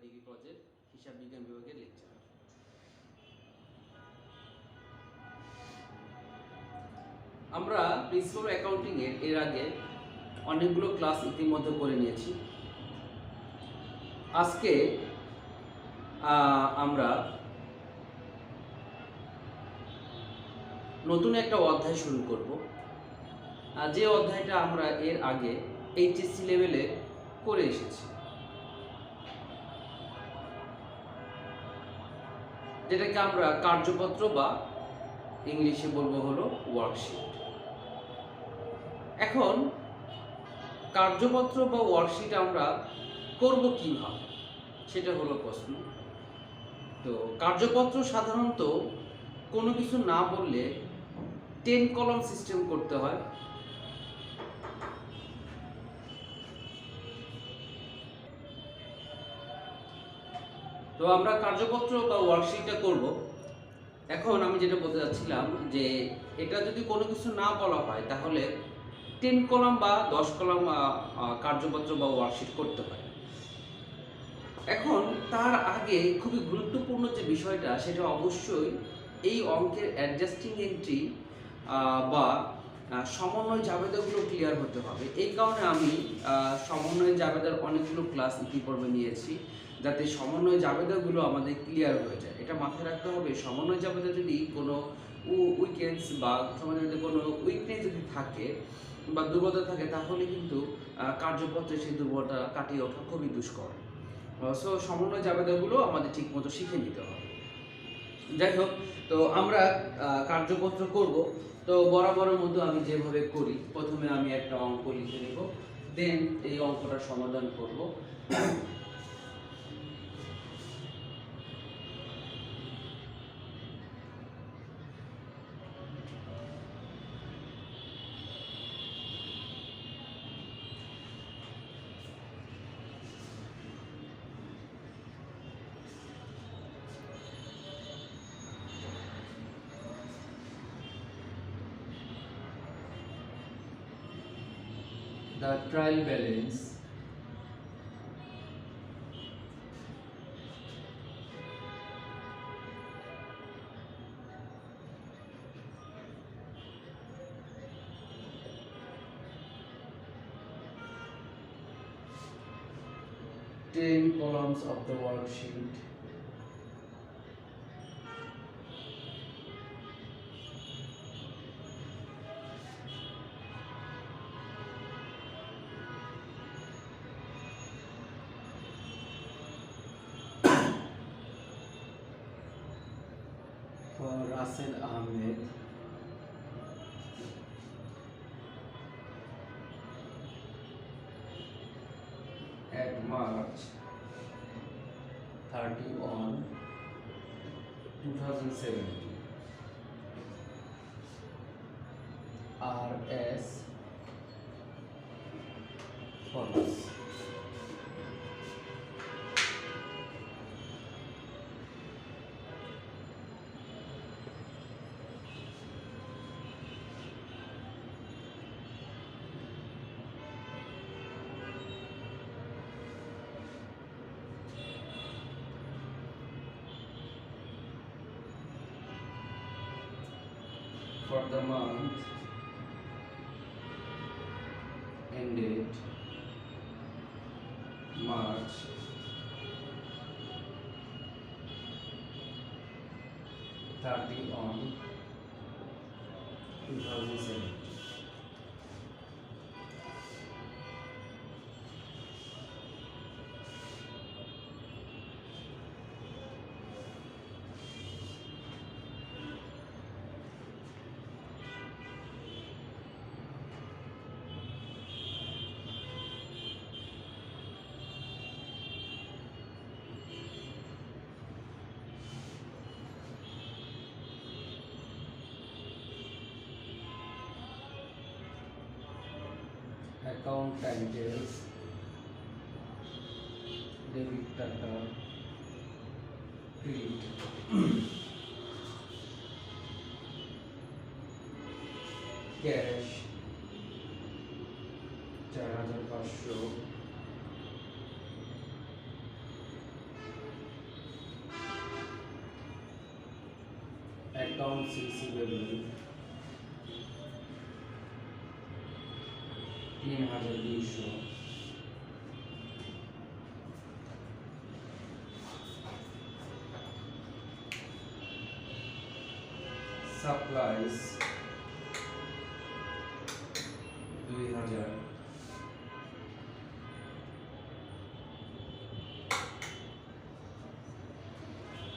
Degree কলেজের হিসাব বিজ্ঞান বিভাগের লেকচারার। আমরা প্রিন্সিপাল অ্যাকাউন্টিং এর আগে অনেকগুলো ক্লাস ইতিমধ্যে করে নিয়েছি। আজকে আমরা নতুন একটা অধ্যায় শুরু করব, যে অধ্যায়টা আমরা এর আগে এইচএসসি লেভেলে করে এসেছি, যেটাকে আমরা কার্যপত্র বা ইংলিশে বলবো হলো ওয়ার্কশিট। এখন কার্যপত্র বা ওয়ার্কশিট আমরা করব কিভাবে, সেটা হলো প্রশ্ন। তো কার্যপত্র সাধারণত কোনো কিছু না বললে 10 কলাম সিস্টেম করতে হয়। তো আমরা কার্যপত্র বা ওয়ার্কশিটটা করব। এখন আমি যেটা বলতে চাচ্ছিলাম যে এটা যদি কোনো কিছু না বলা হয় তাহলে 10 কলাম বা 10 কলাম কার্যপত্র বা ওয়ার্কশিট করতে হয়। এখন তার আগে খুবই গুরুত্বপূর্ণ যে বিষয়টা, সেটা অবশ্যই এই অঙ্কের অ্যাডজাস্টিং এন্ট্রি বা সমন্বয় জাবেদাগুলো ক্লিয়ার হতে হবে। এই কারণে আমি সমন্বয় জাবেদার অনেকগুলো ক্লাস ইতিপূর্বে নিয়েছি, যাতে সমন্বয় জাবেদাগুলো আমাদের ক্লিয়ার হয়ে যায়। এটা মাথায় রাখতে হবে, সমন্বয় জাবেদা যদি কোনো উইকেন্স বা সমন্বয় কোনো উইকনেস যদি থাকে বা দুর্বলতা থাকে, তাহলে কিন্তু কার্যপত্রে সেই দুর্বলতা কাটিয়ে ওঠা খুবই দুষ্কর। সো সমন্বয় জাবেদাগুলো আমাদের ঠিক মতো শিখে নিতে হবে। যাই হোক, তো আমরা কার্যপত্র করব। তো বরাবরের মতো আমি যেভাবে করি, প্রথমে আমি একটা অঙ্ক লিখে নেব, দেন এই অঙ্কটার সমাধান করব। The trial balance ten columns of the worksheet for Russell Ahmed at March 31, 2017 are as follows. For the month ended March 31, 2017. Account titles: debit টাকা, credit cash 4500, accounts receivable 3200, supplies 2000,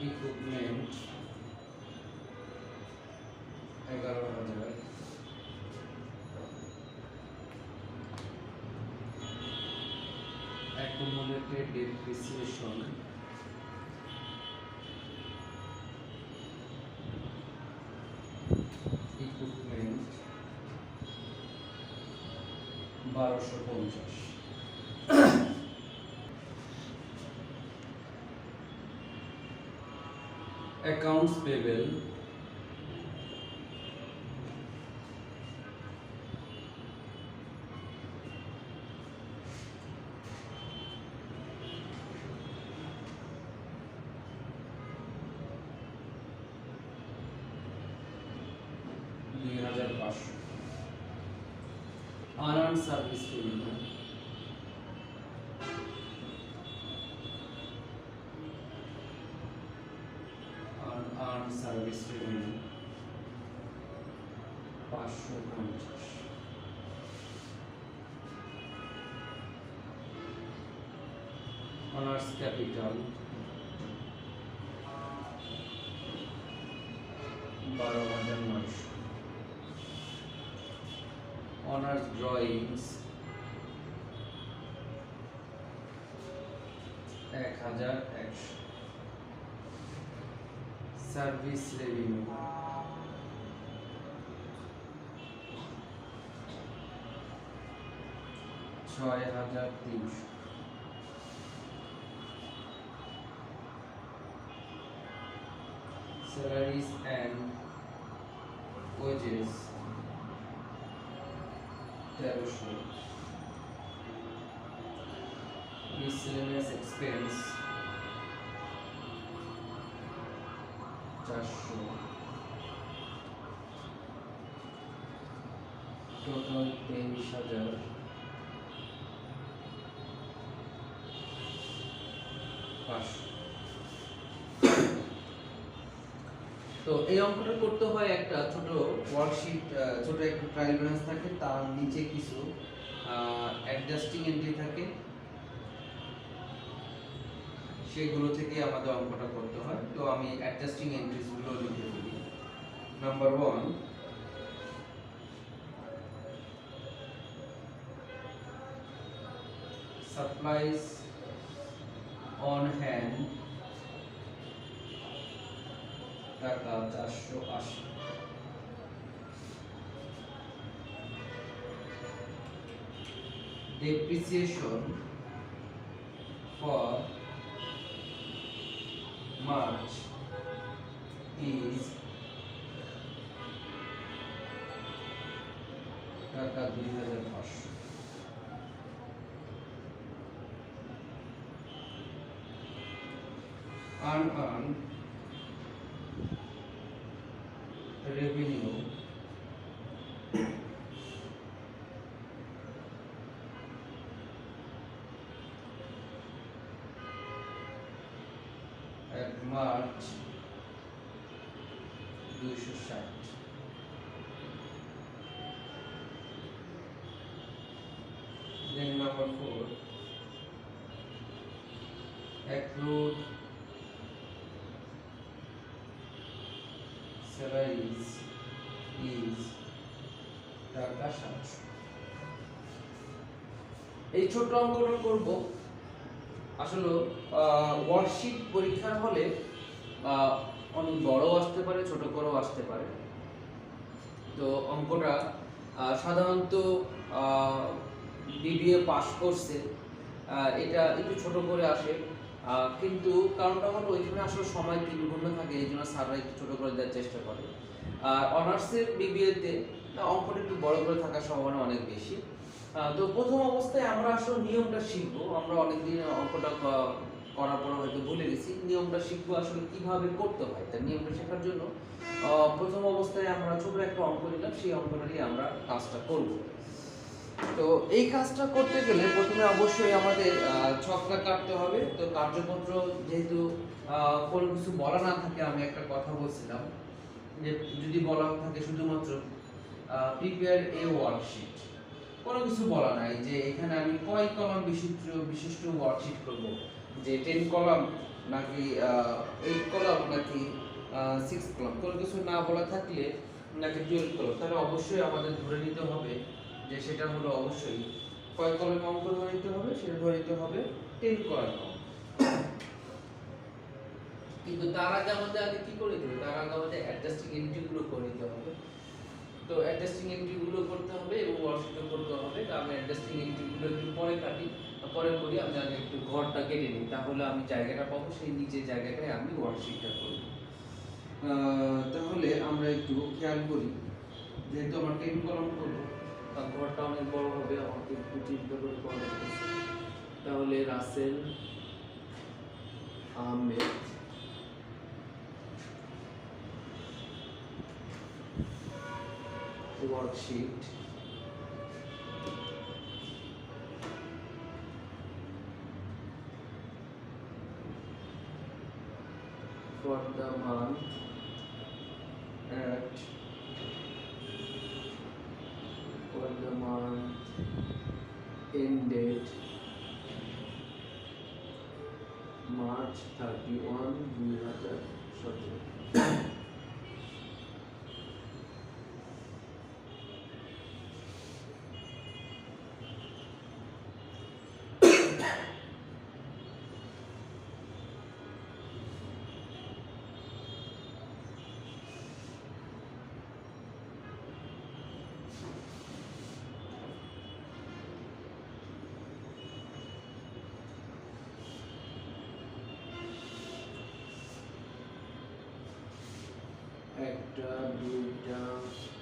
equipment 11000, accumulated depreciation 1250, accounts payable 2500, unearned service revenue 550, honors capital 12900, honors drawings 1100, service revenue 6300, salaries and wages 1300, miscellaneous expense 400, total 23000, তো এই অঙ্কটা করতে হয় একটা ছোট worksheet, ছোট একটা ট্রায়াল ব্যালেন্স থাকে, তার নিচে কিছু অ্যাডজাস্টিং এন্ট্রি থাকে, সেগুলো থেকে আমাদের অঙ্কটা করতে হয়। তো আমি অ্যাডজাস্টিং এন্ট্রিজগুলো লিখে দিই। নাম্বার 1, supplies on hand টাকা 480, depreciation for March is টাকা 2500, unearned revenue at March 260, then number 4, accrued salaries is টাকা 700। এই ছোট অঙ্কটা করব। আসলে ওয়ার্কশিট পরীক্ষার হলে অনেক বড় আসতে পারে, ছোট করেও আসতে পারে। তো অঙ্কটা সাধারণত বিবিএ পাস করছে এটা একটু ছোট করে আসে, কিন্তু কারণটা হলো ওইখানে আসলে সময় 3 ঘন্টা থাকে, এই জন্য স্যাররা একটু ছোট করে দেওয়ার চেষ্টা করে। আর অনার্সের বিবিএতে অঙ্কটা একটু বড় করে থাকার সম্ভাবনা অনেক বেশি। তো প্রথম অবস্থায় আমরা আসলে নিয়মটা শিখবো। আমরা অনেকদিন অঙ্কটা করার পর হয়তো ভুলে গেছি, নিয়মটা শিখবো আসলে কিভাবে করতে হয়। তার নিয়মটা শেখার জন্য প্রথম অবস্থায় আমরা ছোট একটা অঙ্ক নিলাম, সেই অঙ্কটা নিয়ে আমরা কাজটা করব। তো এই কাজটা করতে গেলে প্রথমে অবশ্যই আমাদের ছকটা কাটতে হবে। তো কার্যপত্র যেহেতু কোনো কিছু বলা না থাকে, আমি একটা কথা বলছিলাম যে যদি বলা থাকে শুধুমাত্র প্রিপেয়ার এ ওয়ার্কশিট, কোনো কিছু বলা নাই যে এখানে আমি কয় কলাম বিশিষ্ট ওয়ার্কশিট করব, যে 10 কলাম নাকি 8 কলাম নাকি 6 কলাম, কোনো কিছু না বলা থাকলে নাকি 12 কলাম, তাহলে অবশ্যই আমাদের ধরে নিতে হবে যে সেটা হলো অবশ্যই কয় কলাম অঙ্ক ধরে নিতে হবে, সেটা ধরে নিতে হবে 10 কলাম অঙ্ক। কিন্তু তার আগে আমাদের কি করে দিবে, তার আগে আমাদের অ্যাডজাস্টিং এন্ট্রি গুলো করে নিতে হবে। তো অ্যাডজাস্টিং এন্ট্রি গুলো করতে হবে এবং ওয়ার্কশিটও করতে হবে। তো আমি অ্যাডজাস্টিং এন্ট্রি গুলো একটু পরে কাটি, পরে করি। আমি আগে একটু ঘরটা কেটে নিই, তাহলে আমি জায়গাটা পাবো, সেই নিচের জায়গাটায় আমি ওয়ার্কশিটটা করব। তাহলে আমরা একটু খেয়াল করি, যেহেতু আমরা 10 কলাম করব, তার ঘরটা অনেক বড় হবে, আমাকে একটু চিন্তা করে করা লাগতেছে। তাহলে Rasel Ahmed worksheet for the month at for the month ended March 31, 2017। একটা, দুইটা,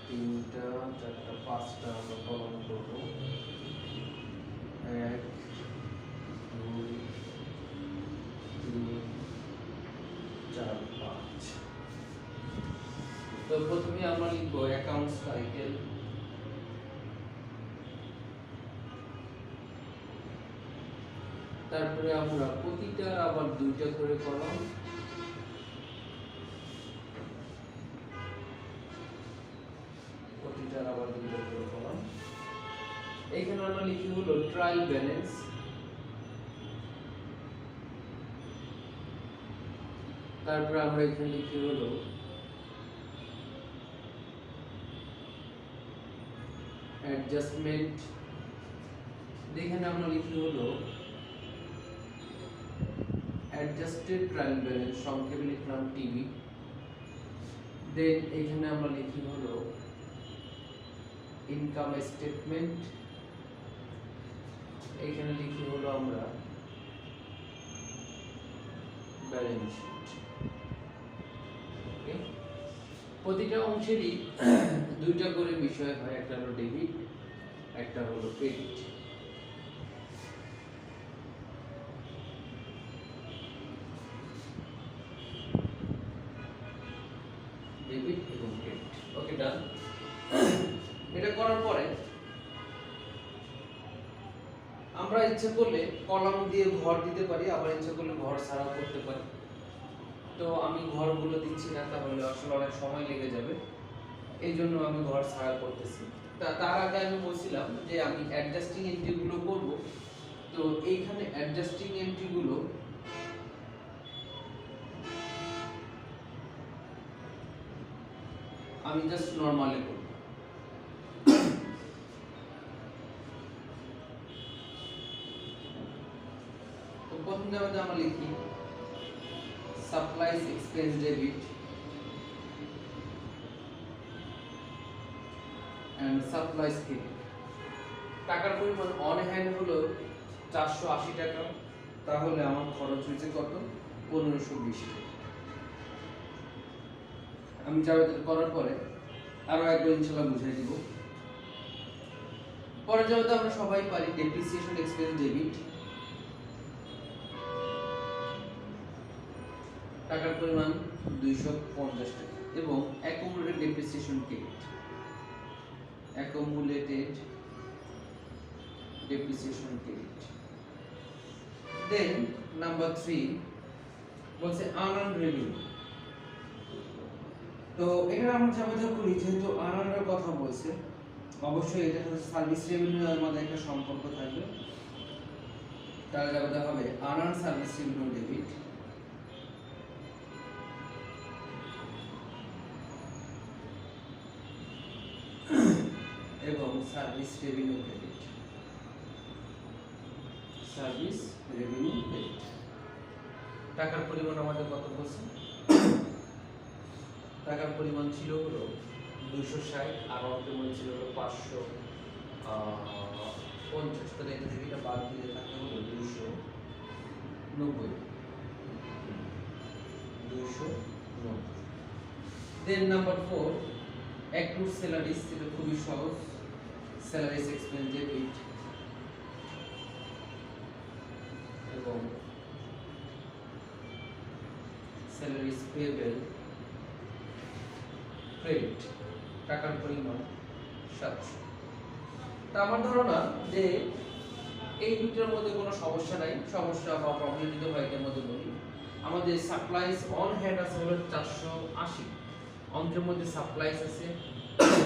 তিনটা, চারটা, পাঁচটা আমরা কলম করব। 1, 2, 3, 4, 5। তো প্রথমে আমরা লিখব অ্যাকাউন্টস সাইকেল। তারপরে আমরা প্রতিটা আবার দুইটা করে কলম, প্রতিটার আবার দুইটা করে কলম। এইখানে আমরা লিখি হলো ট্রায়াল ব্যালেন্স। তারপরে আমরা এখানে লিখি হলো অ্যাডজাস্টমেন্ট। এখানে আমরা লিখি হলো অ্যাডজাস্টেড ট্রায়াল ব্যালেন্স, সংক্ষেপে লিখলাম টিবি। দেন এখানে আমরা লিখি হলো ইনকাম স্টেটমেন্ট। এখানে লিখি হলো আমরা ব্যালেন্স শিট। ওকে, প্রতিটা অংশেরই দুইটা করে বিষয় হয়, একটা হলো ডেবিট, একটা হলো ক্রেডিট। ডেবিট এবং ক্রেডিট। ওকে, ডান। এটা করার পরে আমরা ইচ্ছা করলে কলাম দিয়ে ঘর দিতে পারি, আবার ইচ্ছা করলে ঘর ছাড়াও করতে পারি। তো আমি ঘরগুলো দিচ্ছি না, তাহলে আসলে অনেক সময় লেগে যাবে, এই জন্য আমি ঘর ছাড়া করতেছি। তার আগে আমি বলছিলাম যে আমি অ্যাডজাস্টিং এন্ট্রিগুলো করব। তো এইখানে অ্যাডজাস্টিং এন্ট্রিগুলো আমি জাস্ট নরমালি করব। তো প্রথম জায়গাতে আমরা লিখি supplies expense debit and supplies credit. টাকার পরিমাণ অন হ্যান্ড হলো 480 টাকা, তাহলে আমার খরচ হয়েছে কত? 1520 টাকা। আমি জায়গাটা করার পরে আরো একবার ইনশাআল্লাহ বুঝিয়ে দিব। পরে যেহেতু আমরা সবাই পারি ডেপ্রিসিয়েশন এক্সপেন্স ডেবিট টাকার পরিমাণ 250 টাকা এবং accumulated depreciation credit, accumulated depreciation credit. Then number 3 বলছে আনআর্নড রেভিনিউ। তো এটা আমরা যাবতীয় করি, যেহেতু আনআর্নড কথা বলছে অবশ্যই এটা সাথে সার্ভিস রেভিনিউ এর মধ্যে একটা সম্পর্ক থাকবে, তাহলে যাবতীয় হবে আনআর্নড সার্ভিস রেভিনিউ ডেবিট এবং service revenue credit, service revenue credit. টাকার পরিমাণ আমাদের কত বলছে? টাকার পরিমাণ ছিল হলো 260 আর অঙ্কের মধ্যে ছিল হলো 550, তাহলে এটা থেকে এটা বাদ দিলে থাকে হলো 290। দেন নাম্বার 4 অ্যাক্রুড স্যালারিজ, এটা খুবই সহজ, স্যালারিজ এক্সপেন্স ডেবিট এবং স্যালারিজ পেয়েবল ক্রেডিট। টাকার পরিমাণ 700। তা আমার ধারণা যে এই দুটোর মধ্যে কোনো সমস্যা নাই, সমস্যা বা প্রবলেম যদি হয় এর মধ্যে বলি, আমাদের সাপ্লাইজ অন হ্যান্ড আছে হলো 480, অঙ্কের মধ্যে সাপ্লাইজ আছে,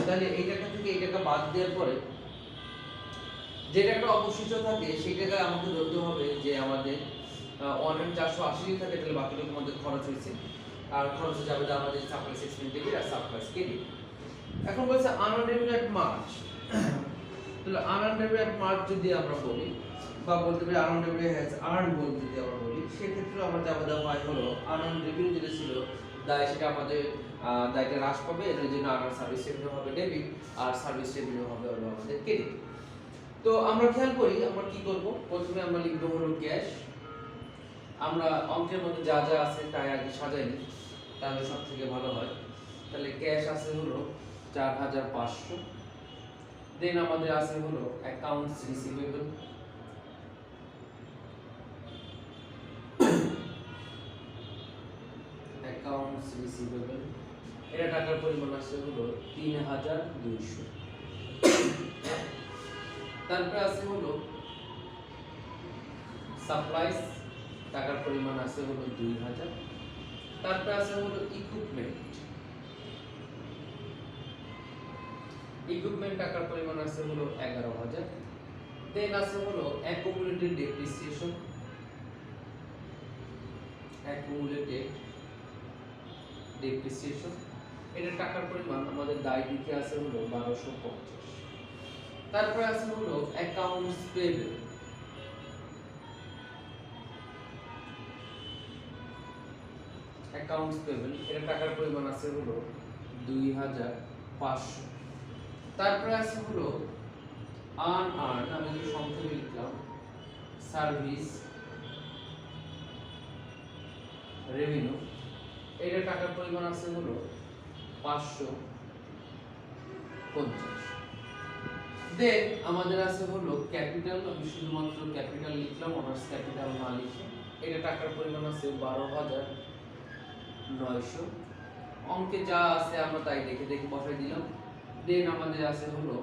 তাহলে এই টাকা থেকে এই টাকা বাদ দেওয়ার পরে যে টাকা অবশিষ্ট থাকে সেই টাকা আমাকে ধরতে হবে যে আমাদের অন হ্যান্ড 480 থাকে, তাহলে বাকিটুকু আমাদের খরচ হয়েছে, আর খরচে যাবে আমাদের সাপ্লাইজ এক্সপেন্স ডেবিট আর সাপ্লাইজ ক্রেডিট। এখন বলছে আনআর্নড রেভিনিউ এট মার্চ, তাহলে আনআর্নড রেভিনিউ এট মার্চ যদি আমরা বলি বা বলতে পারি আনআর্নড রেভিনিউ হ্যাজ আর্ন বলতে যদি আমরা বলি, সেক্ষেত্রে আমরা যাবে দেওয়া হয় হলো আনআর্নড রেভিনিউ যেটা ছিল দায়, সেটা আমাদের দায়টা হ্রাস পাবে, এর জন্য আনআর্নড সার্ভিস রেভিনিউ হবে ডেবিট আর সার্ভিস রেভিনিউ হবে হলো আমাদের ক্রেডিট। তো আমরা খেয়াল করি আমরা কি করব, প্রথমে আমরা লিখব হলো ক্যাশ, আমরা অঙ্কের মধ্যে যা যা আছে তাই আগে সাজাই নিই, তাহলে সব থেকে ভালো হয়। তাহলে ক্যাশ আছে হলো 4500, দেন আমাদের আছে হলো অ্যাকাউন্টস রিসিভেবল, অ্যাকাউন্টস রিসিভেবল এটা টাকার পরিমাণ আছে হলো 3200। তারপরে আছে হলো সাপ্লাইজ, টাকার পরিমাণ আছে হলো 2000। তারপরে আছে হলো ইকুইপমেন্ট, ইকুইপমেন্ট টাকার পরিমাণ আছে হলো 11000। দেন আছে হলো অ্যাকুমুলেটেড ডেপ্রিসিয়েশন, অ্যাকুমুলেটেড ডেপ্রিসিয়েশন এটা টাকার পরিমাণ আমাদের দায় দিকে আছে হলো 1250। তারপরে আছে হলো অ্যাকাউন্টস পেয়েবল, অ্যাকাউন্টস পেয়েবল এটা টাকার পরিমাণ আছে হলো 2500। তারপরে আছে হলো আনআর্ন, আমি একটু সংক্ষেপে লিখলাম সার্ভিস রেভিনিউ এটা টাকার পরিমাণ আছে হলো 550। দেন আমাদের আছে হলো ক্যাপিটাল, আমি শুধুমাত্র ক্যাপিটাল লিখলাম, অনার্স ক্যাপিটাল না লিখে, এটা টাকার পরিমাণ আছে 12900। অঙ্কে যা আছে আমরা তাই দেখে দেখে বসাই দিলাম। দেন আমাদের আছে হলো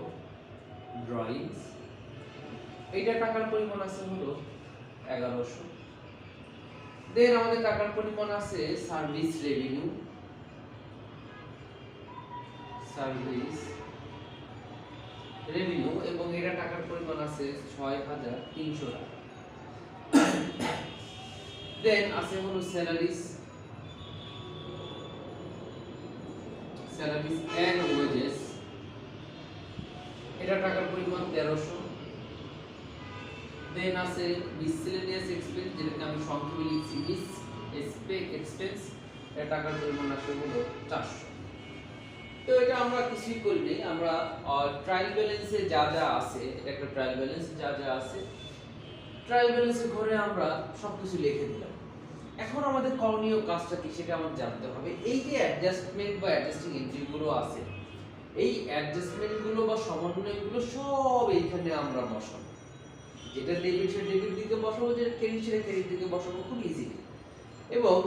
ড্রয়িংস, এইটা টাকার পরিমাণ আছে হলো 1100। দেন আমাদের টাকার পরিমাণ আছে সার্ভিস রেভিনিউ, সার্ভিস রেভিনিউ এবং এটা টাকার পরিমাণ আছে 6300 টাকা। দেন আছে হলো স্যালারিজ, স্যালারিজ এন্ড ওয়েজেস এটা টাকার পরিমাণ 1300। দেন আছে মিসেলেনিয়াস এক্সপেন্স, যেটাকে আমি সংক্ষেপে লিখছি মিস এক্সপেন্স, এটা টাকার পরিমাণ আছে হলো 400। তো এটা আমরা কিছুই করি নাই, আমরা ট্রায়াল ব্যালেন্সে যা যা আছে, এটা একটা ট্রায়াল ব্যালেন্স, যা যা আছে ট্রায়াল ব্যালেন্সের ঘরে আমরা সবকিছু লিখে দিলাম। এখন আমাদের করণীয় কাজটা কি সেটা আমাদের জানতে হবে। এই যে অ্যাডজাস্টমেন্ট বা অ্যাডজাস্টিং এন্ট্রিগুলো আছে, এই অ্যাডজাস্টমেন্টগুলো বা সমন্বয়গুলো সব এইখানে আমরা বসাবো। যেটা ডেবিট সে ডেবিট দিকে বসাবো, যেটা ক্রেডিট সে ক্রেডিট দিকে বসাবো, খুব ইজি। এবং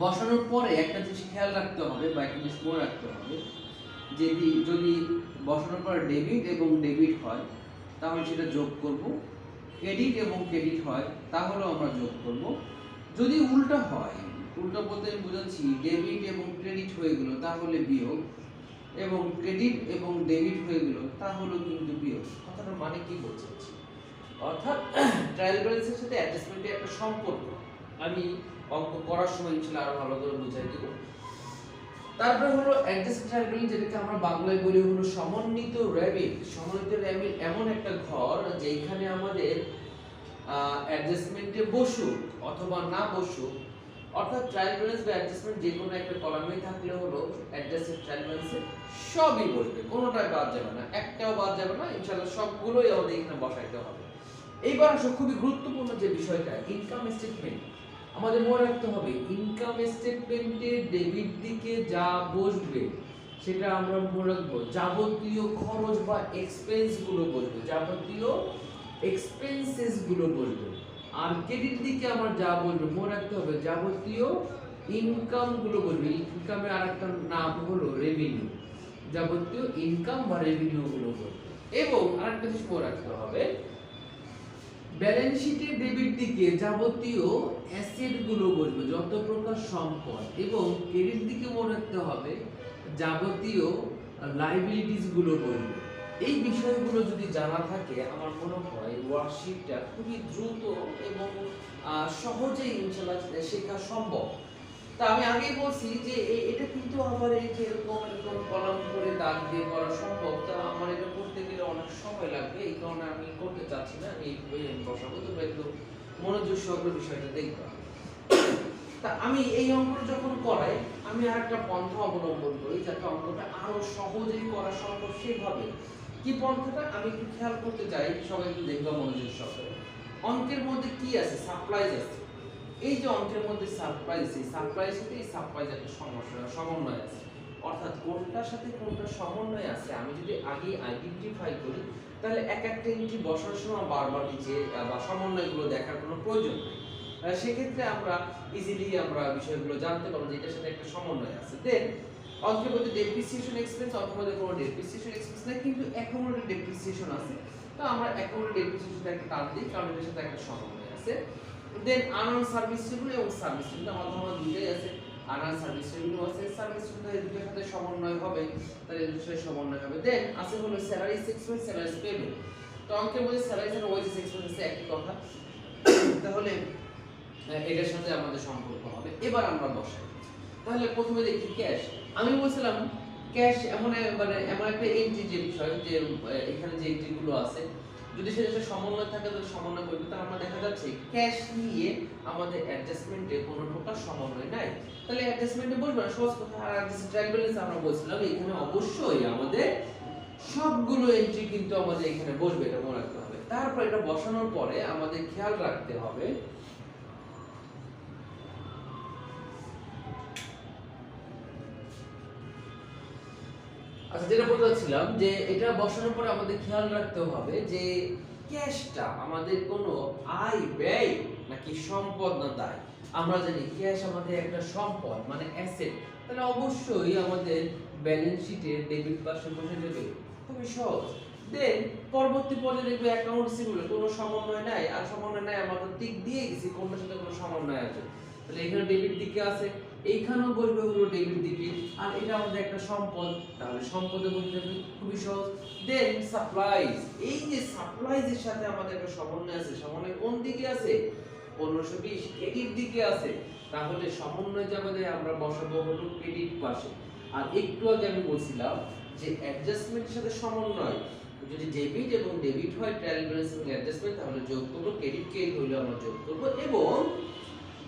বসানোর পরে একটা জিনিস খেয়াল রাখতে হবে বা একটা জিনিস মনে রাখতে হবে, যদি বসানোর পর ডেবিট এবং ডেবিট হয় তাহলে সেটা যোগ করব, ক্রেডিট এবং ক্রেডিট হয় তাহলেও আমরা যোগ করব। যদি উল্টা হয়, উল্টা বলতে আমি বোঝাচ্ছি ডেবিট এবং ক্রেডিট হয়ে গেল তাহলে বিয়োগ, এবং ক্রেডিট এবং ডেবিট হয়ে গেল তাহলেও কিন্তু বিয়োগ। কথাটার মানে কি বলতে চাচ্ছি, অর্থাৎ ট্রায়াল ব্যালেন্সের সাথে অ্যাডজাস্টমেন্টের একটা সম্পর্ক আমি অঙ্ক করার সময় ইনশাআল্লাহ আরো ভালো করে বুঝাই দেব। তারপরে হলো অ্যাডজাস্ট ট্রায়াল ব্যালেন্স, যেটাকে আমরা বাংলায় বলি হলো সমন্বিত র্যাবিট। সমন্বিত র্যাবিট এমন একটা ঘর যেখানে আমাদের অ্যাডজাস্টমেন্টে বসুক অথবা না বসুক, অর্থাৎ ট্রায়াল ব্যালেন্স বা অ্যাডজাস্টমেন্ট যে কোনো একটা কলামে থাকলে হলো অ্যাডজাস্টেড ট্রায়াল ব্যালেন্সে সবই বসবে, কোনোটাই বাদ যাবে না, একটাও বাদ যাবে না, ইনশাআল্লাহ সবগুলোই আমাদের এখানে বসাইতে হবে। এইবার আসলে খুবই গুরুত্বপূর্ণ যে বিষয়টা ইনকাম স্টেটমেন্ট, আমাদের মনে রাখতে হবে ইনকাম স্টেটমেন্টে ডেবিট দিকে যা বসবে সেটা আমরা মনে রাখবো যাবতীয় খরচ বা এক্সপেন্স গুলো বসবে, যাবতীয় এক্সপেন্সেস গুলো বসবে। আর ক্রেডিট দিকে আমার যা বলবো মনে রাখতে হবে যাবতীয় ইনকাম গুলো বলবে। ইনকামের আরেকটা নাম হলো রেভিনিউ, যাবতীয় ইনকাম বা রেভিনিউ গুলো বলবে। এবং আরেকটা জিনিস মনে রাখতে হবে ব্যালেন্স শিটের ডেবিট দিকে যাবতীয় অ্যাসেট গুলো বসবে, যত প্রকার সম্পদ, এবং ক্রেডিট দিকে মনে রাখতে হবে যাবতীয় লাইবিলিটিস গুলো বসবে। এই বিষয়গুলো যদি জানা থাকে আমার মনে হয় ওয়ার্কশিটটা খুবই দ্রুত এবং সহজেই ইনশাআল্লাহ শেখা সম্ভব। তা আমি আগেই বলছি যে এটা কিন্তু আমার এই যে এরকম কলাম করে দাগ দিয়ে করা সম্ভব, তা আমার এটা করতে গেলে অনেক সময় লাগবে, এই কারণে আমি করতে চাচ্ছি না, আমি বসাবো, তবে একটু মনোযোগ সহকারে বিষয়টা দেখবো। তা আমি এই অঙ্কটা যখন করাই আমি আরেকটা পন্থা অবলম্বন করি যাতে অঙ্কটা আরো সহজেই করা সম্ভব। সেভাবে কি পন্থাটা আমি একটু খেয়াল করতে চাই, সবাই একটু দেখবা মনোযোগ সহকারে। অঙ্কের মধ্যে কি আছে? সারপ্রাইজ আছে। এই যে অঙ্কের মধ্যে সারপ্রাইজ, এই সারপ্রাইজ সাথে এই সারপ্রাইজ একটা সমন্বয় আছে, অর্থাৎ কোনটার সাথে কোনটা সমন্বয় আছে আমি যদি আগে আইডেন্টিফাই করি তাহলে এক একটা এন্ট্রি বসার সময় বারবার নিচে বা সমন্বয়গুলো দেখার কোনো প্রয়োজন নেই। সেক্ষেত্রে আমরা ইজিলি আমরা বিষয়গুলো জানতে পারবো যে এটার সাথে একটা সমন্বয় আছে। দেন অঙ্কের মধ্যে ডেপ্রিসিয়েশন এক্সপেন্স, অঙ্কের মধ্যে কোনো ডেপ্রিসিয়েশন এক্সপেন্স নেই কিন্তু অ্যাকুমুলেটেড ডেপ্রিসিয়েশন আছে, তো আমরা অ্যাকুমুলেটেড ডেপ্রিসিয়েশনটা একটা টান দিই কারণ এটার সাথে একটা সমন্বয় আছে। দেন আনআর্ন সার্ভিস রেভিনিউ এবং সার্ভিস রেভিনিউ আমাদের দুটোই আছে, আনআর্ন সার্ভিস রেভিনিউ আছে, সার্ভিস রেভিনিউ এই দুটোর সাথে সমন্বয় হবে, তাহলে এর সাথে সমন্বয় হবে। দেন আছে হলো স্যালারিজ এক্সপেন্স, স্যালারিজ পেমেন্ট। তো অঙ্কের মধ্যে স্যালারিজ আর ওয়েজেস এক্সপেন্স আছে একই কথা, তাহলে এটার সাথে আমাদের সম্পর্ক হবে। এবার আমরা বসাই, তাহলে প্রথমে দেখি ক্যাশ। আমি বলছিলাম ক্যাশ এমন একটা এন্ট্রি যে বিষয় যে এখানে যে এন্ট্রিগুলো আছে যদি সেটা সমন্বয় থাকে তাহলে সমন্বয় করবে। তাহলে আমরা দেখা যাচ্ছে ক্যাশ নিয়ে আমাদের অ্যাডজাস্টমেন্টে কোনো প্রকার সমন্বয় নাই, তাহলে অ্যাডজাস্টমেন্টে বলবো না, সহজ কথা। আর ট্রায়াল ব্যালেন্স আমরা বলছিলাম এখানে অবশ্যই আমাদের সবগুলো এন্ট্রি কিন্তু আমাদের এখানে বসবে, এটা মনে রাখতে হবে। তারপর এটা বসানোর পরে আমাদের খেয়াল রাখতে হবে আচ্ছা, যেটা বলতে চাচ্ছিলাম যে এটা বসানোর পরে আমাদের খেয়াল রাখতে হবে যে ক্যাশটা আমাদের কোনো আয় ব্যয় নাকি সম্পদ না দায়। আমরা জানি ক্যাশ আমাদের একটা সম্পদ মানে অ্যাসেট, তাহলে অবশ্যই আমাদের ব্যালেন্স শিটের ডেবিট পাশে বসে যাবে, খুবই সহজ। দেন পরবর্তী পর্যায়ে দেখবে অ্যাকাউন্ট রিসিভেবল, কোনো সমন্বয় নাই, আর সমন্বয় নাই আমরা তো টিক দিয়ে গেছি কোনটার সাথে কোনো সমন্বয় আছে, তাহলে এখানে ডেবিট দিকে আছে, এইখানেও বসবে হলো ডেবিট দিকে, আর এটা আমাদের একটা সম্পদ, তাহলে সম্পদে বসে যাবে, খুবই সহজ। দেন সাপ্লাইজ, এই যে সাপ্লাইজের সাথে আমাদের একটা সমন্বয় আছে, সমন্বয় কোন দিকে আছে? 1520 ক্রেডিট দিকে আছে, তাহলে সমন্বয় যে আমাদের আমরা বসাবো হলো ক্রেডিট পাশে। আর একটু আগে আমি বলছিলাম যে অ্যাডজাস্টমেন্টের সাথে সমন্বয়, যদি ডেবিট এবং ডেবিট হয় ট্রায়াল ব্যালেন্স এবং অ্যাডজাস্টমেন্ট তাহলে যোগ করব, ক্রেডিট কে হইলো আমরা যোগ করব, এবং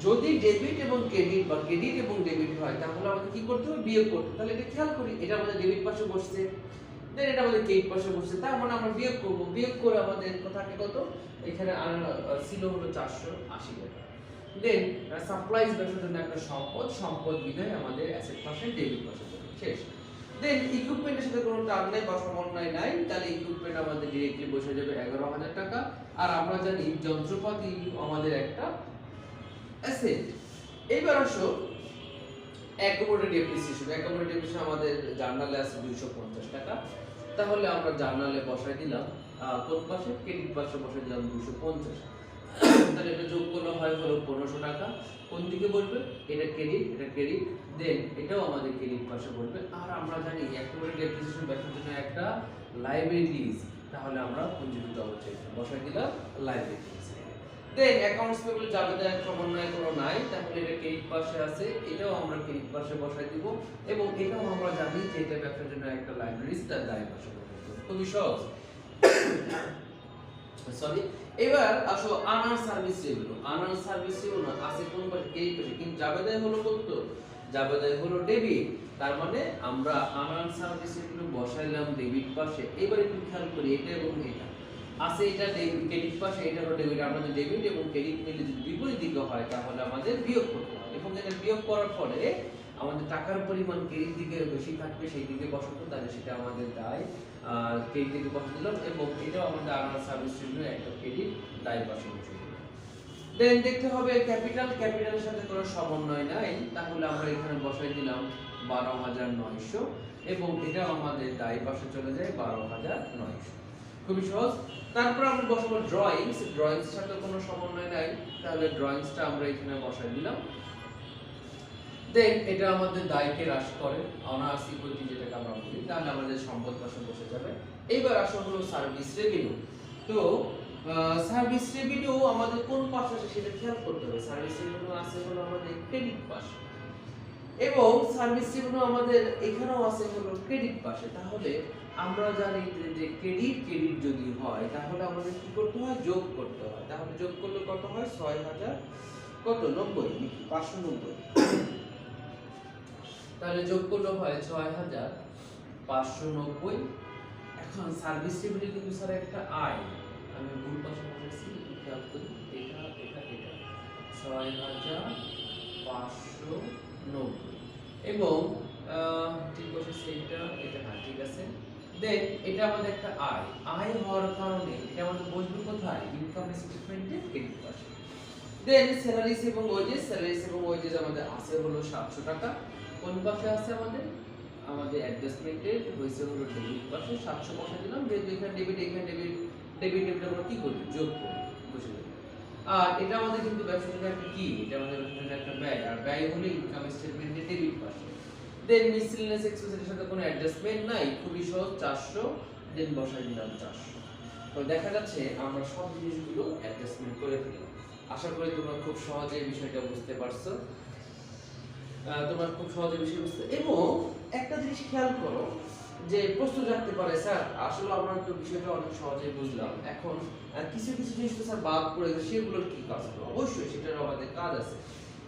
যদি ডেবিট এবং ক্রেডিট বা ক্রেডিট এবং ডেবিট হয় তাহলে আমাদের কি করতে হবে? বিয়োগ করতে হবে। তাহলে এটা খেয়াল করি, এটা আমাদের ডেবিট পাশে বসছে, দেন এটা আমাদের ক্রেডিট পাশে বসছে, তার মানে আমরা বিয়োগ করব, বিয়োগ করে আমাদের থাকে কত? এখানে ছিল হলো 480 টাকা। দেন সাপ্লাইজ ব্যবসার জন্য একটা সম্পদ, সম্পদ বিধায় আমাদের অ্যাসেট পাশে ডেবিট পাশে শেষ। দেন ইকুইপমেন্টের সাথে কোনো টার্ম নাই বা সমন্বয় নাই, তাহলে ইকুইপমেন্ট আমাদের ডিরেক্টলি বসে যাবে 11,000 টাকা। আর আমরা জানি যন্ত্রপাতি আমাদের একটা অ্যাসেট। এইবার আসো অ্যাকুমুলেটেড ডেপ্রিসিয়েশন আমাদের জার্নালে আছে 250 টাকা। তাহলে আমরা জার্নালে বসাই দিলাম কোন পাশে, ক্রেডিট পাশে বসাই দিলাম 250। তাহলে এটা যোগ করলে হয় হলো 1500 টাকা। কোন দিকে বলবে? এটা ক্রেডিট, দেন এটাও আমাদের ক্রেডিট পাশে বলবে। আর আমরা জানি অ্যাকুমুলেটেড ডেপ্রিসিয়েশন ব্যবসার জন্য একটা লাইবিলিটি লিজ, তাহলে আমরা পুঁজিগত অবচয় বসাই দিলাম লাইবিলিটি লিজ। দেন অ্যাকাউন্টস পেয়েবল যাবে দেয় সমন্বয় কোনো নাই, তাহলে এটা ক্রেডিট পাশে আছে, এটাও আমরা ক্রেডিট পাশে বসাই দিব। এবং এটাও আমরা জানি যে এটা ব্যবসার জন্য একটা লাইবিলিটি তার দায় পাশে বসাই দিব। খুবই সহজ। সরি, এবার আসো আনার সার্ভিস রেভিনিউ। আনার সার্ভিস রেভিনিউ আছে কোন পাশে? ক্রেডিট পাশে, কিন্তু জাবেদায় হলো কত? জাবেদায় হলো ডেবিট। তার মানে আমরা আনার সার্ভিস রেভিনিউ বসাইলাম ডেবিট পাশে। এবার একটু খেয়াল করি এটা এবং এটা আছে, এটা ক্রেডিট পাশে, এটা হলো ডেবিট। আমরা যদি ডেবিট এবং ক্রেডিট মিলে যদি বিপরীত দিকে হয় তাহলে আমাদের বিয়োগ করতে হবে, এবং এটা বিয়োগ করার ফলে আমাদের টাকার পরিমাণ ক্রেডিট দিকে বেশি থাকবে, সেই দিকে বসাবো, তাহলে সেটা আমাদের দায়। ক্রেডিট দিকে বসে দিলাম, এবং এটাও আমাদের আনার সার্ভিস রেভিনিউ একটা ক্রেডিট দায় পাশে বসে দিলাম। দেন দেখতে হবে ক্যাপিটালের সাথে কোনো সমন্বয় নাই, তাহলে আমরা এখানে বসাই দিলাম 12,900, এবং এটাও আমাদের দায় পাশে চলে যায় 12,900। খুবই সহজ। তারপর আমরা বসাবো ড্রয়িংস সাথে কোনো সমন্বয় নাই, তাহলে ড্রয়িংসটা আমরা এখানে বসাই দিলাম। দেন এটা আমাদের দায়কে হ্রাস করে, অনার্স ইকুইটি যেটাকে আমরা বলি, তাহলে আমাদের সম্পদ পাশে বসে যাবে। এইবার আসা হলো সার্ভিস রেভিনিউ। তো সার্ভিস রেভিনিউ আমাদের কোন পাশে আছে সেটা খেয়াল করতে হবে। সার্ভিস রেভিনিউ আছে হলো আমাদের ক্রেডিট পাশে, এবং সার্ভিস রেভিনিউ আমাদের এখানেও আছে হলো ক্রেডিট পাশে। তাহলে আমরা জানি যে ক্রেডিট যদি হয় তাহলে আমাদের কি করতে হয়? যোগ করতে হয়। তাহলে যোগ করলে কত হয়? 6,000 কত 90 590। তাহলে যোগ করলে হয় 6,590। এখন সার্ভিস রেভিনিউ কিন্তু স্যার একটা আয়, আমি ভুল পাশে বলেছি, খেয়াল করি, এটা 6,590, এবং ঠিক বসেছে এটা হ্যাঁ ঠিক আছে। দেন এটা আমাদের একটা আয় হওয়ার কারণে এটা আমাদের বসবে কোথায়? ইনকাম স্টেটমেন্টে ক্রেডিট পাশে। দেন স্যালারিজ এবং ওয়েজেস আমাদের আছে হলো 700 টাকা। কোন পাশে আছে আমাদের? আমাদের অ্যাডজাস্টমেন্টের হইছে হলো ডেবিট পাশে, 700 বসে দিলাম। যেহেতু এখানে ডেবিট আমরা কি করি? যোগ করি, বসে দিলাম। আর এটা আমাদের কিন্তু ব্যবসার জন্য একটা কি? এটা আমাদের ব্যবসার জন্য একটা ব্যয়, আর ব্যয় হলো ইনকাম স্টেটমেন্টের ডেবিট পাশে। দেন মিসেলেনিয়াস এক্সপেন্সের সাথে কোনো অ্যাডজাস্টমেন্ট নাই, খুবই সহজ, 400, দেন বসাই দিলাম 400। তো দেখা যাচ্ছে আমরা সব জিনিসগুলো অ্যাডজাস্টমেন্ট করে ফেললাম। আশা করি তোমরা খুব সহজে বিষয়টা বুঝতে পারছো। এবং একটা জিনিস খেয়াল করো যে প্রশ্ন জানতে পারে, স্যার আসলে আমরা তো বিষয়টা অনেক সহজেই বুঝলাম, এখন কিছু জিনিস তো স্যার বাদ পড়ে গেছে, সেগুলোর কি কাজ হবে? অবশ্যই সেটার আমাদের কাজ আছে।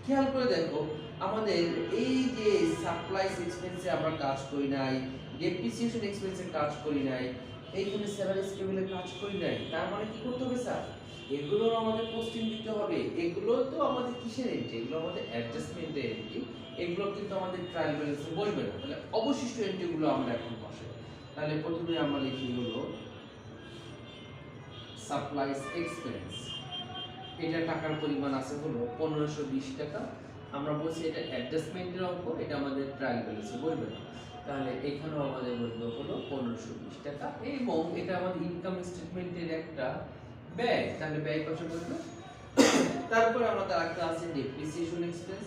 খেয়াল করে দেখো, আমাদের এই যে সাপ্লাইস এক্সপেন্সে আমরা কাজ করি নাই, ডেপ্রিসিয়েশন এক্সপেন্সে কাজ করি নাই, এইখানে স্যালারি স্কেলে কাজ করি নাই, তার মানে কি করতে হবে স্যার? এগুলোর আমাদের পোস্টিং দিতে হবে। এগুলো তো আমাদের কিসের এন্ট্রি? এগুলো আমাদের অ্যাডজাস্টমেন্টের এন্ট্রি। এগুলো কিন্তু আমাদের ট্রায়াল ব্যালেন্সে বসবে না। তাহলে অবশিষ্ট এন্ট্রিগুলো আমরা এখন বসাই। তাহলে প্রথমে আমরা লিখি হলো সাপ্লাইস এক্সপেন্স। এটা টাকার পরিমাণ আছে হলো 1520 টাকা। আমরা বলছি এটা অ্যাডজাস্টমেন্টের অঙ্ক, এটা আমাদের ট্রায়াল ব্যালেন্সে বসবে না। তাহলে এখানেও আমাদের বসবে হলো 1520 টাকা, এবং এটা আমাদের ইনকাম স্টেটমেন্টের একটা ব্যয়, তাহলে ব্যয় পাশে বসবে। তারপরে আমাদের একটা আছে ডেপ্রিসিয়েশন এক্সপেন্স।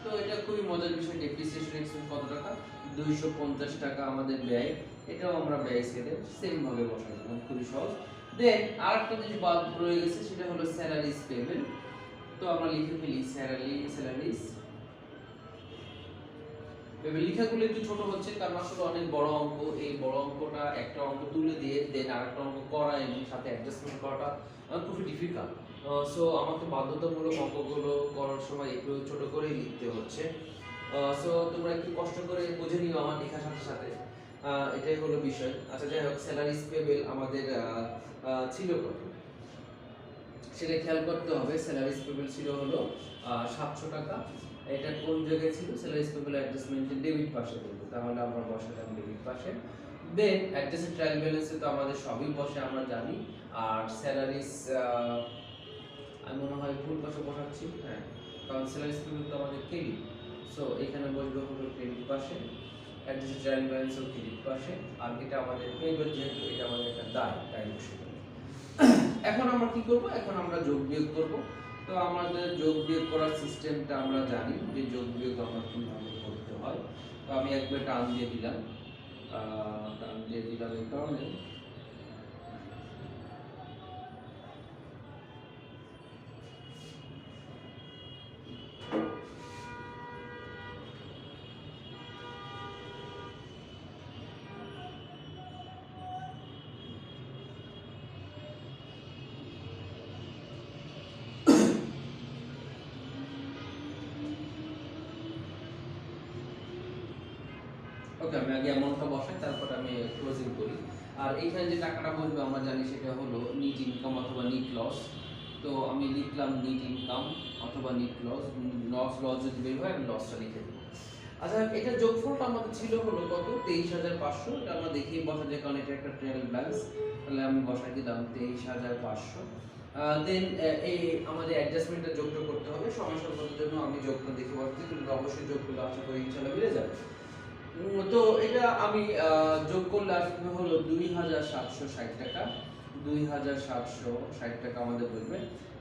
তো এটা খুবই মজার বিষয়। ডেপ্রিসিয়েশন এক্সপেন্স কত টাকা? 250 টাকা আমাদের ব্যয়, এটাও আমরা ব্যয় সেলে সেম ভাবে বসাই দিলাম, খুবই সহজ। দেন আরেকটা জিনিস বাদ রয়ে গেছে, সেটা হলো স্যালারিজ পেমেন্ট। তো আমরা লিখে ফেলি স্যালারিজ। লেখাগুলো একটু ছোট হচ্ছে কারণ আসলে অনেক বড় অঙ্ক, এই বড় অঙ্কটা একটা অঙ্ক তুলে দিয়ে দেন আরেকটা অঙ্ক করা এবং সাথে অ্যাডজাস্টমেন্ট করাটা খুবই ডিফিকাল্ট। সো আমাকে বাধ্যতামূলক অঙ্কগুলো করার সময় একটু ছোট করেই লিখতে হচ্ছে। সো তোমরা একটু কষ্ট করে বুঝে নিও আমার লেখার সাথে সাথে, এটাই হলো বিষয়। আচ্ছা যাই হোক, স্যালারিজ পেবেল আমাদের ছিল কত সেটা খেয়াল করতে হবে। স্যালারিজ পেবেল ছিল হলো 700 টাকা। এটা কোন জায়গায় ছিল? স্যালারিজ পেবেল অ্যাডজাস্টমেন্টের ডেবিট পাশে বলবো, তাহলে আমরা বসালাম ডেবিট পাশে। দেন অ্যাডজাস্টেড ট্রায়াল ব্যালেন্সে তো আমাদের সবই বসে আমরা জানি, আর স্যালারিজ আমি মনে হয় ভুল পাশে বসাচ্ছি, হ্যাঁ, কারণ স্যালারি স্ক্রিন তো আমাদের ক্রেডিট। সো এখানে বসবে হলো ক্রেডিট পাশে, অ্যাডজাস্ট ট্রায়াল ব্যালেন্সও ক্রেডিট পাশে, আর এটা আমাদের পেবল, যেহেতু এটা আমাদের একটা দায় বসে যাবে। এখন আমরা কি করব? এখন আমরা যোগ বিয়োগ করব। তো আমাদের যোগ বিয়োগ করার সিস্টেমটা আমরা জানি যে যোগ বিয়োগ আমরা কিভাবে করতে হয়। তো আমি একবার টান দিয়ে দিলাম, এই কারণে ওকে, আমি আগে অ্যামাউন্টটা বসাই, তারপর আমি ক্লোজিং করি। আর এইখানে যে টাকাটা বসবে আমরা জানি সেটা হলো নিট ইনকাম অথবা নিট লস। তো আমি লিখলাম নিট ইনকাম অথবা নিট লস। লস যদি বের হয় আমি লসটা লিখে দেবো। আচ্ছা, এটা যোগফলটা আমাদের ছিল হলো কত? 23,500। এটা আমরা দেখিয়ে বসা যায়, কারণ এটা একটা ট্রায়াল ব্যালেন্স। তাহলে আমি বসাই দিলাম 23,500। দেন এই আমাদের অ্যাডজাস্টমেন্টটা যোগটা করতে হবে। সময় স্বল্পতার জন্য আমি যোগটা দেখে বসাচ্ছি, কিন্তু অবশ্যই যোগগুলো আশা করি ইনশাআল্লাহ মিলে যাবে। তো এটা আমি যোগ করলে আসবে হলো 2,760 টাকা। 2,760 টাকা আমাদের বলবে।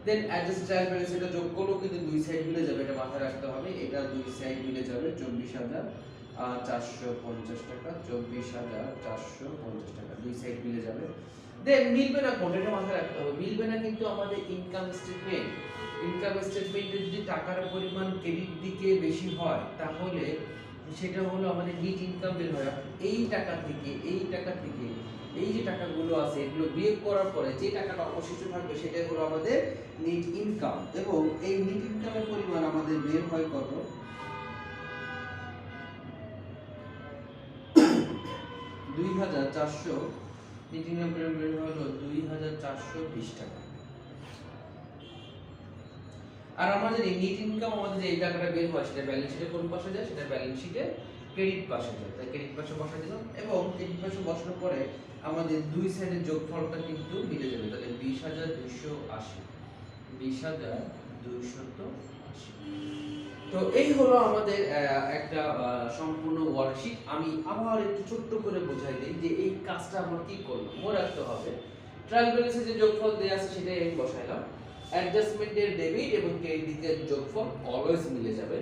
দেন অ্যাডজাস্ট ট্রায়াল ব্যালেন্স এটা যোগ করলেও কিন্তু দুই সাইড মিলে যাবে, এটা মাথায় রাখতে হবে। এটা দুই সাইড মিলে যাবে 24,450 টাকা। 24,450 টাকা দুই সাইড মিলে যাবে। দেন মিলবে না কোনটা, এটা মাথায় রাখতে হবে। মিলবে না কিন্তু আমাদের ইনকাম স্টেটমেন্টে যদি টাকার পরিমাণ ক্রেডিট দিকে বেশি হয়, তাহলে সেটা হলো আমাদের নিট ইনকাম বের হয়। এই টাকা থেকে এই যে টাকাগুলো আছে এগুলো বিয়োগ করার পরে যে টাকাটা অবশিষ্ট থাকবে সেটাই হলো আমাদের নিট ইনকাম। এবং এই নিট ইনকামের পরিমাণ আমাদের বের হয় কত? 2,400। নিট ইনকাম বের হলো 2,420 টাকা। আর আমাদের এই নিট ইনকাম আমাদের যে এই টাকাটা বের হয় সেটা ব্যালেন্স শিটে কোন পাশে যায়? সেটা ব্যালেন্স শিটে ক্রেডিট পাশে যায়। তাই ক্রেডিট পাশে বসা দিলাম, এবং ক্রেডিট পাশে বসানোর পরে আমাদের দুই সাইডের যোগফলটা কিন্তু মিলে যাবে। তাহলে 20,280। 20,280। তো এই হলো আমাদের একটা সম্পূর্ণ ওয়ার্কশিট। আমি আবার একটু ছোট্ট করে বোঝাই দিই যে এই কাজটা আমরা কি করব। মনে রাখতে হবে, ট্রায়াল ব্যালেন্সে যে যোগফল দেয়া আছে সেটাই আমি বসাইলাম। অ্যাডজাস্টমেন্টের ডেবিট এবং ক্রেডিট দিকের যোগফল অলওয়েজ মিলে যাবে।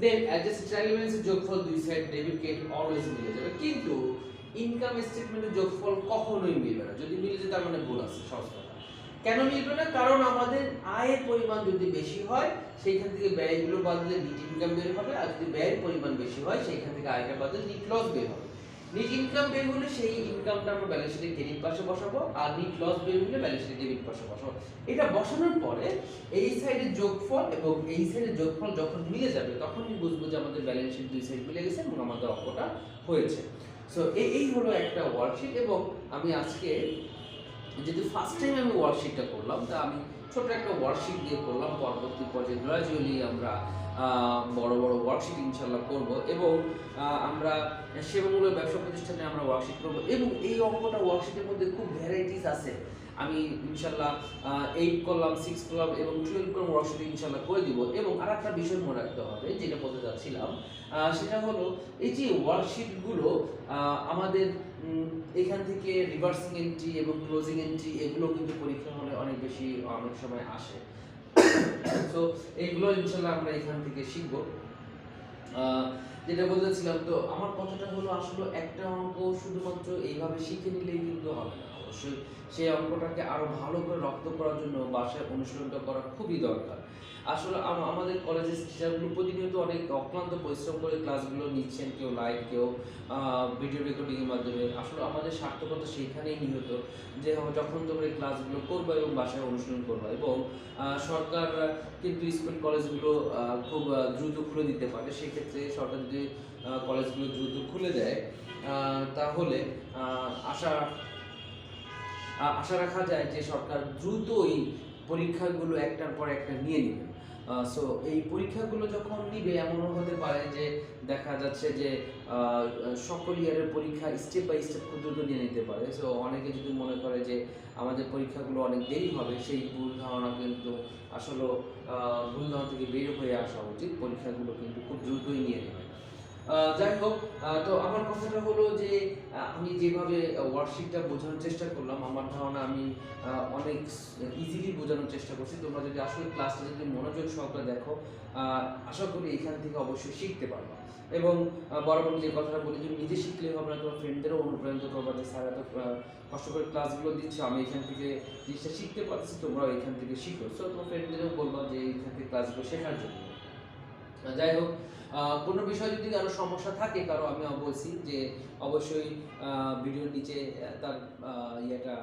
দেন অ্যাডজাস্ট ট্রায়াল ব্যালেন্সের যোগফল দুই সাইড ডেবিট ক্রেডিট অলওয়েজ মিলে যাবে। কিন্তু ইনকাম স্টেটমেন্টের যোগফল কখনোই মিলবে না। যদি মিলে যায় তার মানে ভুল আছে, সহজ কথা। কেন মিলবে না? কারণ আমাদের আয়ের পরিমাণ যদি বেশি হয় সেইখান থেকে ব্যয়গুলো বাদলে নিট ইনকাম বের হবে, আর যদি ব্যয়ের পরিমাণ বেশি হয় সেইখান থেকে আয়টা বাদলে নিট লস বের হবে। নিট ইনকাম বের হলে সেই ইনকামটা আমরা ব্যালেন্স শিটে ক্রেডিট পাশে বসাবো, আর নিট লস বের হলে ব্যালেন্স শিটে ডেবিট পাশে বসাবো। এটা বসানোর পরে এই সাইডের যোগফল এবং এই সাইডের যোগফল যখন মিলে যাবে তখনই বুঝবো যে আমাদের ব্যালেন্স শিট দুই সাইড মিলে গেছে এবং আমাদের অঙ্কটা হয়েছে। সো এই হলো একটা ওয়ার্কশিট। এবং আমি আজকে যেহেতু ফার্স্ট টাইম আমি ওয়ার্কশিটটা করলাম, তা আমি ছোট একটা ওয়ার্কশিট দিয়ে করলাম। পরবর্তী পর্যায়ে গ্রাজুয়ালি আমরা বড় বড় ওয়ার্কশিট ইনশাল্লাহ করব, এবং আমরা সেবামূলক ব্যবসা প্রতিষ্ঠানে আমরা ওয়ার্কশিট করব। এবং এই অঙ্কটা ওয়ার্কশিটের মধ্যে খুব ভ্যারাইটিস আছে। আমি ইনশাল্লাহ 8 করলাম, 6 করলাম এবং 12 করলাম ওয়ার্কশিট ইনশাল্লাহ করে দিব। এবং আর একটা বিষয় মনে রাখতে হবে, যেটা বলতে যাচ্ছিলাম, সেটা হলো এই যে ওয়ার্কশিটগুলো আমাদের এখান থেকে রিভার্সিং এন্ট্রি এবং ক্লোজিং এন্ট্রি এগুলো কিন্তু পরীক্ষা হলে অনেক বেশি অনেক সময় আসে। তো এইগুলো ইনশাল্লাহ আমরা এখান থেকে শিখব। যেটা বলতেছিলাম, তো আমার কথাটা হলো আসলে একটা অঙ্ক শুধুমাত্র এইভাবে শিখে নিলেই কিন্তু হবে না। অবশ্যই সেই অঙ্কটাকে আরো ভালো করে রপ্ত করার জন্য বাসায় অনুশীলনটা করা খুবই দরকার। আসলে আমাদের কলেজের টিচারগুলো প্রতিনিয়ত অনেক অক্লান্ত পরিশ্রম করে ক্লাসগুলো নিচ্ছেন, কেউ লাইভ, কেউ ভিডিও রেকর্ডিংয়ের মাধ্যমে। আসলে আমাদের সার্থকতা সেইখানেই নিহত, যে যখন তোমরা এই ক্লাসগুলো করবে এবং বাসায় অনুশীলন করবে। এবং সরকার কিন্তু স্কুল কলেজগুলো খুব দ্রুত খুলে দিতে পারে। সেক্ষেত্রে সরকার যদি কলেজগুলো দ্রুত খুলে দেয় তাহলে আশা রাখা যায় যে সরকার দ্রুতই পরীক্ষাগুলো একটার পর একটা নিয়ে নেবে। সো এই পরীক্ষাগুলো যখন নিবে এমনও হতে পারে যে দেখা যাচ্ছে যে আহ, সকল ইয়ারের পরীক্ষা স্টেপ বাই স্টেপ খুব দ্রুত নিয়ে নিতে পারে। সো অনেকে যদি মনে করে যে আমাদের পরীক্ষাগুলো অনেক দেরি হবে, সেই ভুল ধারণা কিন্তু আসলে ভুল ধারণা থেকে বের হয়ে আসা উচিত। পরীক্ষাগুলো কিন্তু খুব দ্রুতই নিয়ে নেবে। যাই হোক, তো আমার কথাটা হলো যে আমি যেভাবে ওয়ার্কশিটটা বোঝানোর চেষ্টা করলাম, আমার ধারণা আমি অনেক ইজিলি বোঝানোর চেষ্টা করছি। তোমরা যদি আসলে ক্লাসটা যদি মনোযোগ সহকারে দেখো, আশা করি এখান থেকে অবশ্যই শিখতে পারবে। এবং বরাবর যে কথাটা বলি, তুমি নিজে শিখলে হবে না, তোমার ফ্রেন্ডদেরও অনুপ্রাণিত করবা যে স্যার এত কষ্ট করে ক্লাসগুলো দিচ্ছে, আমি এখান থেকে জিনিসটা শিখতে পারছি, তোমরাও এখান থেকে শিখো। সো তোমার ফ্রেন্ডদেরও বলবা যে এইখান থেকে ক্লাসগুলো শেখার জন্য। যাই হোক, কোনো বিষয় যদি কারো সমস্যা থাকে কারো, আমি বলছি যে অবশ্যই ভিডিওর নিচে তার ইয়েটা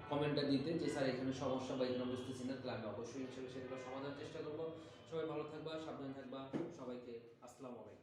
কমেন্টটা দিতে যে স্যার এখানে সমস্যা বা এখানে বুঝতেছি না, তাহলে আমি অবশ্যই সেগুলো সমাধানের চেষ্টা করবো। সবাই ভালো থাকবা, সাবধানে থাকবা, সবাইকে আসসালামু আলাইকুম।